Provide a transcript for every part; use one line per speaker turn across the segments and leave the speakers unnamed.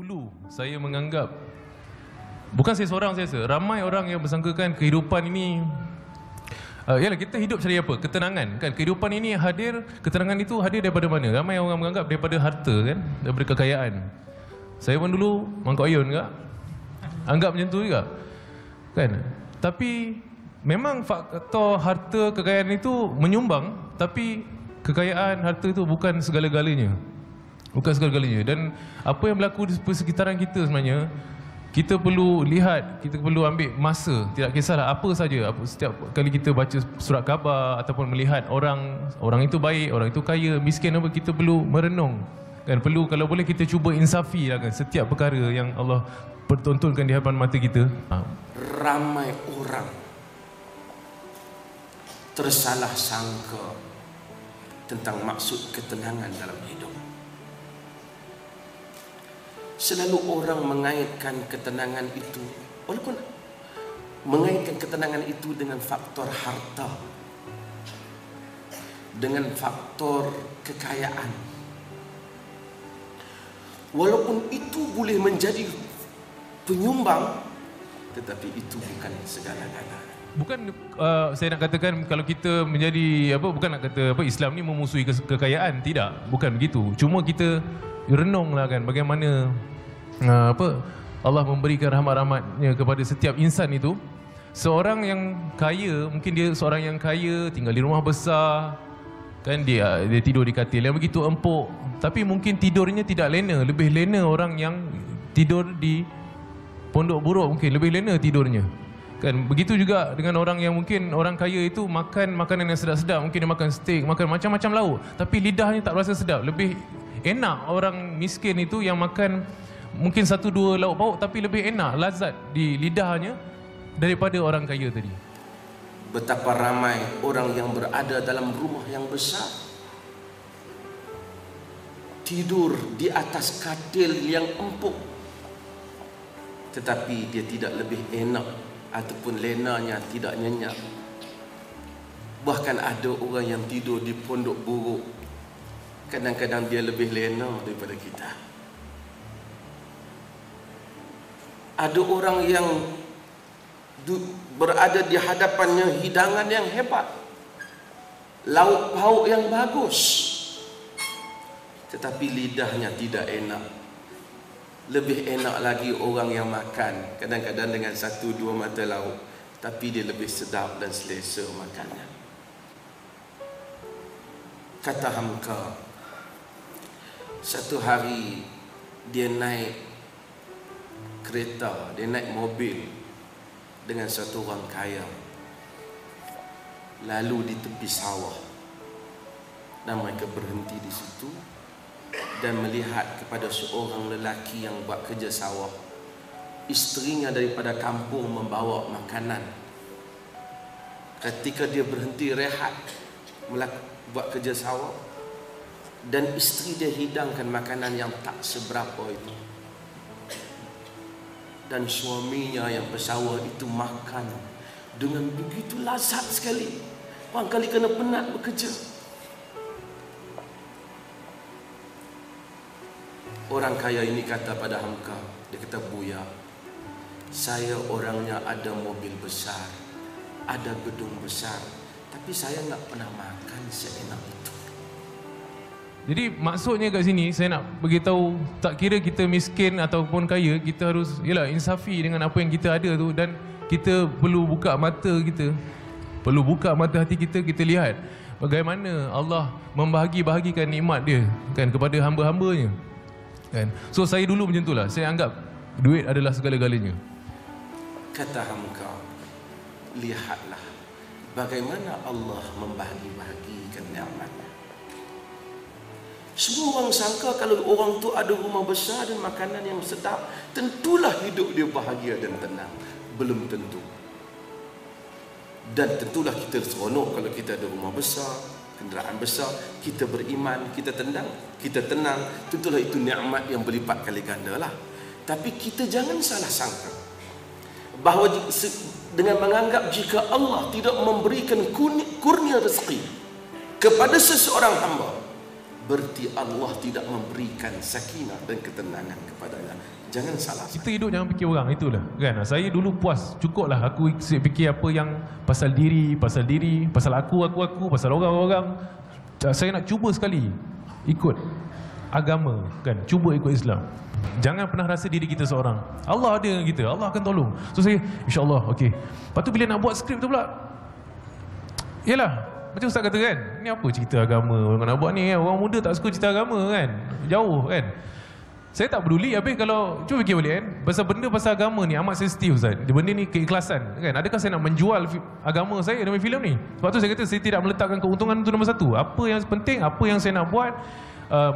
Dulu saya menganggap, bukan saya seorang, saya rasa ramai orang yang bersangkakan kehidupan ini yalah, kita hidup cari apa? Ketenangan kan. Kehidupan ini hadir, ketenangan itu hadir daripada mana? Ramai orang menganggap daripada harta kan, daripada kekayaan. Saya pun dulu mangkuk ayun juga, anggap macam tu juga kan. Tapi memang faktor harta, kekayaan itu menyumbang, tapi kekayaan, harta itu bukan segala-galanya. Bukan segala-galanya. Dan apa yang berlaku di persekitaran kita sebenarnya, kita perlu lihat, kita perlu ambil masa. Tidak kisahlah apa saja, setiap kali kita baca surat khabar ataupun melihat orang itu baik, orang itu kaya, miskin apa, kita perlu merenung kan. Perlu, kalau boleh kita cuba insafi lah kan, setiap perkara yang Allah pertontonkan di hadapan mata kita.
Ramai orang tersalah sangka tentang maksud ketenangan dalam hidup. Selalu orang mengaitkan ketenangan itu, walaupun mengaitkan ketenangan itu dengan faktor harta, dengan faktor kekayaan. Walaupun itu boleh menjadi penyumbang, tetapi itu bukan segala-galanya.
Bukan saya nak katakan kalau kita menjadi apa, bukan nak kata apa Islam ni memusuhi kekayaan, tidak, bukan begitu. Cuma kita renunglah kan bagaimana apa Allah memberikan rahmat-rahmatnya kepada setiap insan itu. Seorang yang kaya, mungkin dia seorang yang kaya, tinggal di rumah besar kan, dia tidur di katil yang begitu empuk, tapi mungkin tidurnya tidak lena. Lebih lena orang yang tidur di pondok buruk, mungkin lebih lena tidurnya kan. Begitu juga dengan orang yang mungkin orang kaya itu makan makanan yang sedap-sedap, mungkin dia makan steak, makan macam-macam lauk, tapi lidahnya tak rasa sedap. Lebih enak orang miskin itu yang makan mungkin 1-2 lauk pauk, tapi lebih enak, lazat di lidahnya daripada orang kaya tadi.
Betapa ramai orang yang berada dalam rumah yang besar, tidur di atas katil yang empuk, tetapi dia tidak lebih enak ataupun lenanya tidak nyenyak. Bahkan ada orang yang tidur di pondok buruk, kadang-kadang dia lebih lena daripada kita. Ada orang yang berada di hadapannya hidangan yang hebat, lauk pauk yang bagus, tetapi lidahnya tidak enak. Lebih enak lagi orang yang makan kadang-kadang dengan 1-2 mata lauk, tapi dia lebih sedap dan selesa makannya. Kata Hamka, satu hari dia naik kereta, dia naik mobil dengan satu orang kaya, lalu di tepi sawah, dan mereka berhenti di situ dan melihat kepada seorang lelaki yang buat kerja sawah. Isterinya daripada kampung membawa makanan. Ketika dia berhenti rehat buat kerja sawah, dan isteri dia hidangkan makanan yang tak seberapa itu, dan suaminya yang bersawah itu makan dengan begitu lazat sekali. Barangkali kena penat bekerja. Orang kaya ini kata pada Hamka, dia kata, "Buya, saya orangnya ada mobil besar, ada gedung besar, tapi saya tak pernah makan seenak itu."
Jadi maksudnya kat sini saya nak beritahu, tak kira kita miskin ataupun kaya, kita harus yalah insafi dengan apa yang kita ada tu, dan kita perlu buka mata kita, perlu buka mata hati kita, kita lihat bagaimana Allah membahagi-bahagikan nikmat dia kan kepada hamba-hambanya kan. So saya dulu macam itulah, saya anggap duit adalah segala-galanya.
Kata Hamka, lihatlah bagaimana Allah membahagi-bahagikan nikmatnya. Semua orang sangka kalau orang tu ada rumah besar dan makanan yang sedap, tentulah hidup dia bahagia dan tenang. Belum tentu. Dan tentulah kita seronok kalau kita ada rumah besar, kenderaan besar, kita beriman, kita tenang, tentulah itu nikmat yang berlipat kali ganda lah. Tapi kita jangan salah sangka bahawa dengan menganggap jika Allah tidak memberikan kurnia rezeki kepada seseorang hamba, berarti Allah tidak memberikan sakinah dan ketenangan kepadanya. Jangan salah.
Kita hidup jangan fikir orang, itulah kan. Saya dulu puas, cukuplah aku fikir apa yang pasal diri, pasal aku, pasal orang-orang. Saya nak cuba sekali ikut agama kan, cuba ikut Islam. Jangan pernah rasa diri kita seorang. Allah ada dengan kita, Allah akan tolong. So saya insya-Allah okey. Lepas tu bila nak buat skrip tu pula, yalah, macam Ustaz kata kan, ni apa cerita agama orang nak buat ni kan? Orang muda tak suka cerita agama kan, jauh kan. Saya tak peduli. Habis kalau cuba fikir balik kan, pasal agama ni amat sensitif Ustaz. Benda ni keikhlasan kan. Adakah saya nak menjual agama saya dalam filem ni? Sebab tu saya kata saya tidak meletakkan keuntungan itu nombor satu. Apa yang penting, apa yang saya nak buat,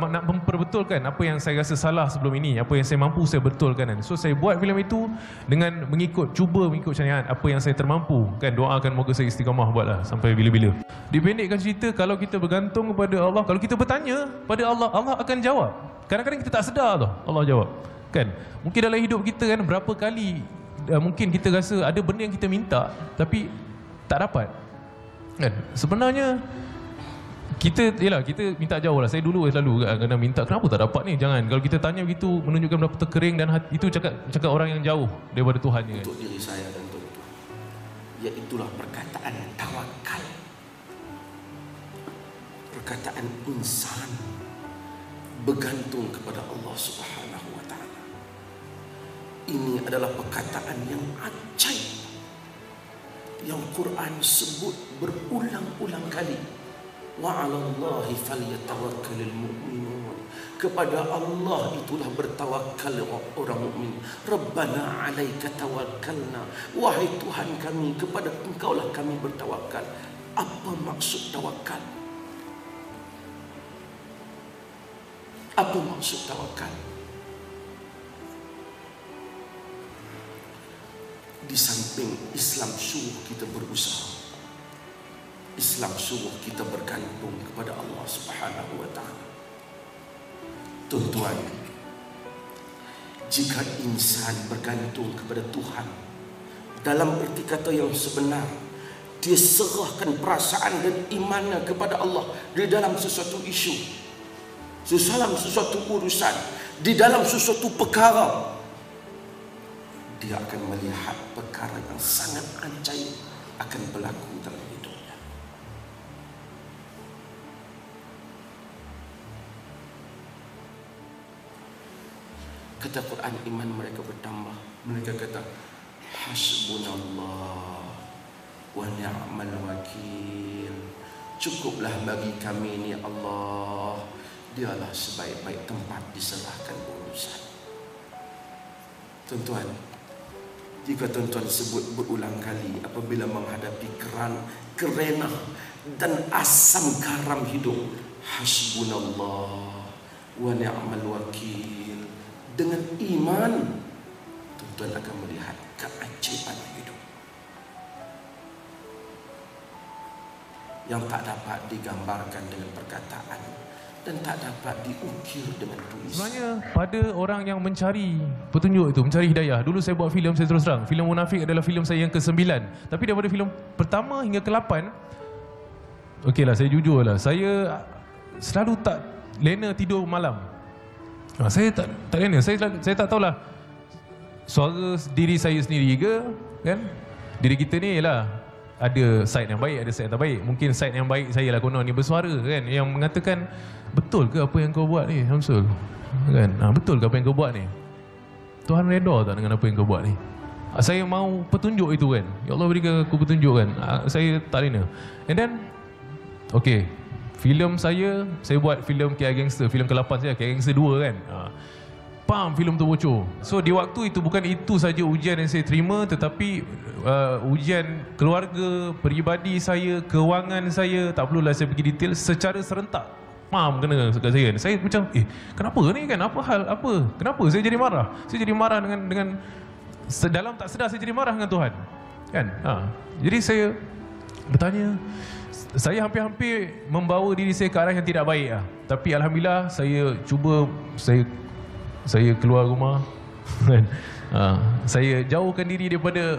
nak memperbetulkan apa yang saya rasa salah sebelum ini, apa yang saya mampu saya betulkan kan. So saya buat filem itu dengan cuba mengikut syariat apa yang saya termampu kan. Doakan moga saya istiqamah buatlah sampai bila-bila. Dipendekkan cerita, kalau kita bergantung kepada Allah, kalau kita bertanya pada Allah, Allah akan jawab. Kadang-kadang kita tak sedar tau Allah jawab kan. Mungkin dalam hidup kita kan, berapa kali mungkin kita rasa ada benda yang kita minta tapi tak dapat kan. Sebenarnya kita minta jauh lah. Saya dulu selalu kena minta, kenapa tak dapat ni? Jangan, kalau kita tanya begitu menunjukkan berapa terkering dan hati, itu cakap orang yang jauh daripada Tuhannya kan?
Untuk diri saya dan tuan-tuan, iaitulah perkataan tawakal, perkataan insan bergantung kepada Allah Subhanahu wa taala. Ini adalah perkataan yang ajaib yang Quran sebut berulang-ulang kali. Wa 'alallahi falyatawakkalul mu'minun. Kepada Allah itulah bertawakal orang mukmin. Rabbana 'alaika tawakkalna. Wahai Tuhan kami, kepada Engkaulah kami bertawakal. Apa maksud tawakal? Apa maksud tawakal? Di samping Islam suruh kita berusaha, Islam suruh kita bergantung kepada Allah Subhanahu wa taala. Tuan-tuan, jika insan bergantung kepada Tuhan dalam erti kata yang sebenar, dia serahkan perasaan dan imannya kepada Allah di dalam sesuatu isu, dalam sesuatu urusan, di dalam sesuatu perkara, dia akan melihat perkara yang sangat ajaib akan berlaku dalam hidupnya. Kata Quran, iman mereka bertambah. Mereka kata, hasbunallah wa ni'mal wakil. Cukuplah bagi kami ni Allah, dialah sebaik-baik tempat diserahkan urusan. Tuan-tuan, jika tuan-tuan sebut berulang kali apabila menghadapi kerenah dan asam garam hidup, hasbunallah wa ni'mal wakil, dengan iman, tuan-tuan akan melihat keajaiban hidup yang tak dapat digambarkan dengan perkataan dan tak dapat diukir dengan tulisan.
Sebenarnya pada orang yang mencari petunjuk itu, mencari hidayah. Dulu saya buat filem, saya terus terang, filem Munafik adalah filem saya yang ke-9. Tapi daripada filem pertama hingga ke-8, okeylah, saya jujur lah, saya selalu tak lena tidur malam. Saya tak lena, saya tak tahulah suara diri saya sendiri ke kan. Diri kita ni ialah ada side yang baik, ada side yang tak baik. Mungkin side yang baik saya lah konon ni bersuara kan, yang mengatakan, betul ke apa yang kau buat ni Hamsul kan? Betul ke apa yang kau buat ni? Tuhan redha tak dengan apa yang kau buat ni? Saya mau petunjuk itu kan. Ya Allah, berikan aku petunjuk kan. Saya tak lena. And then okay, filem saya buat filem KI Gangster, filem ke-8 saya, KI Gangster 2 kan. Pam, filem tu bocor. So di waktu itu bukan itu saja ujian yang saya terima, tetapi ujian keluarga, peribadi saya, kewangan saya, tak perlulah saya pergi detail, secara serentak pam kena kat saya. Saya macam kenapa ni kan? Apa hal? Apa? Kenapa saya jadi marah? Saya jadi marah dengan dalam tak sedar saya jadi marah dengan Tuhan. Kan? Jadi saya bertanya, saya hampir-hampir membawa diri saya ke arah yang tidak baik lah. Tapi alhamdulillah saya cuba, saya keluar rumah. Saya jauhkan diri daripada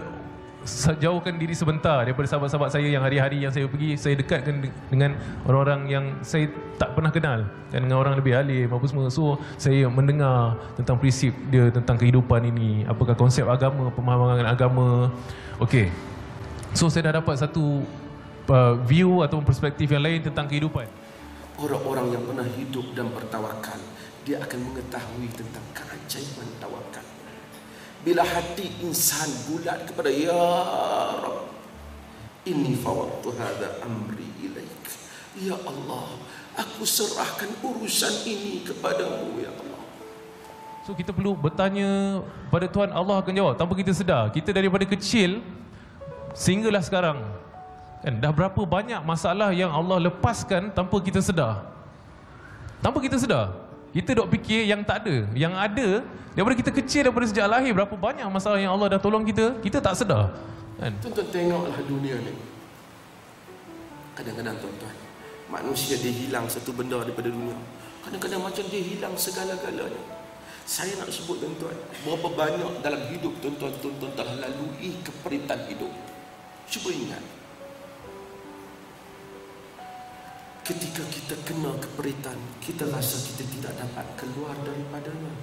jauhkan diri sebentar daripada sahabat-sahabat saya yang hari-hari yang saya pergi, saya dekatkan dengan orang-orang yang saya tak pernah kenal, dan dengan orang lebih alim apa semua. So saya mendengar tentang prinsip dia, tentang kehidupan ini, apakah konsep agama, pemahaman agama. Okey, so saya dah dapat satu view atau perspektif yang lain tentang kehidupan.
Orang-orang yang pernah hidup dan bertawakal, dia akan mengetahui tentang keajaiban tawakal. Bila hati insan bulat kepada Ya Rabb, inni fawwadtu hadha amri ilaik, ya Allah, aku serahkan urusan ini kepadamu ya Allah.
So kita perlu bertanya pada Tuhan, Allah akan jawab tanpa kita sedar. Kita daripada kecil sehinggalah sekarang, kan, dah berapa banyak masalah yang Allah lepaskan tanpa kita sedar. Tanpa kita sedar. Kita dok fikir yang tak ada. Yang ada, daripada kita kecil, daripada sejak lahir, berapa banyak masalah yang Allah dah tolong kita, kita tak sedar, kan?
Tuan-tuan tengoklah dunia ni. Kadang-kadang tuan-tuan, manusia dia hilang satu benda daripada dunia. Kadang-kadang macam dia hilang segala-galanya. Saya nak sebut tuan-tuan, berapa banyak dalam hidup tuan-tuan telah lalui keperitan hidup. Cuba ingat, ketika kita kena keperitan, kita rasa kita tidak dapat keluar daripadanya.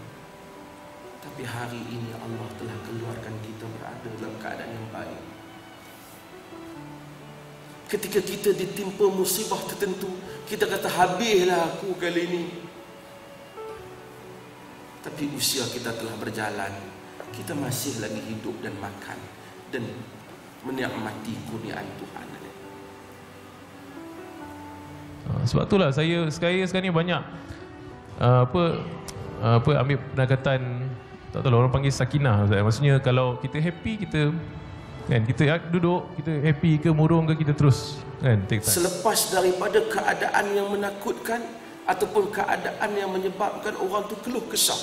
Tapi hari ini Allah telah keluarkan kita berada dalam keadaan yang baik. Ketika kita ditimpa musibah tertentu, kita kata habislah aku kali ini. Tapi usia kita telah berjalan, kita masih lagi hidup dan makan dan menikmati kurniaan Tuhan.
Sebab itulah saya sekarang ni banyak ambil pendekatan, tak tahu orang panggil sakinah. Maksudnya kalau kita happy, kita kan, kita duduk, kita happy ke murung ke, kita terus kan take time.
Selepas daripada keadaan yang menakutkan ataupun keadaan yang menyebabkan orang tu keluh kesah,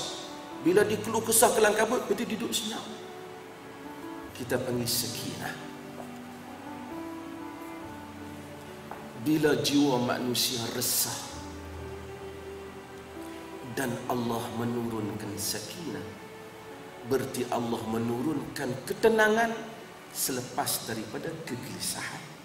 bila dia keluh kesah kelang kabut, dia duduk senyap, kita panggil sakinah. Bila jiwa manusia resah dan Allah menurunkan sakinah, berarti Allah menurunkan ketenangan selepas daripada kegelisahan.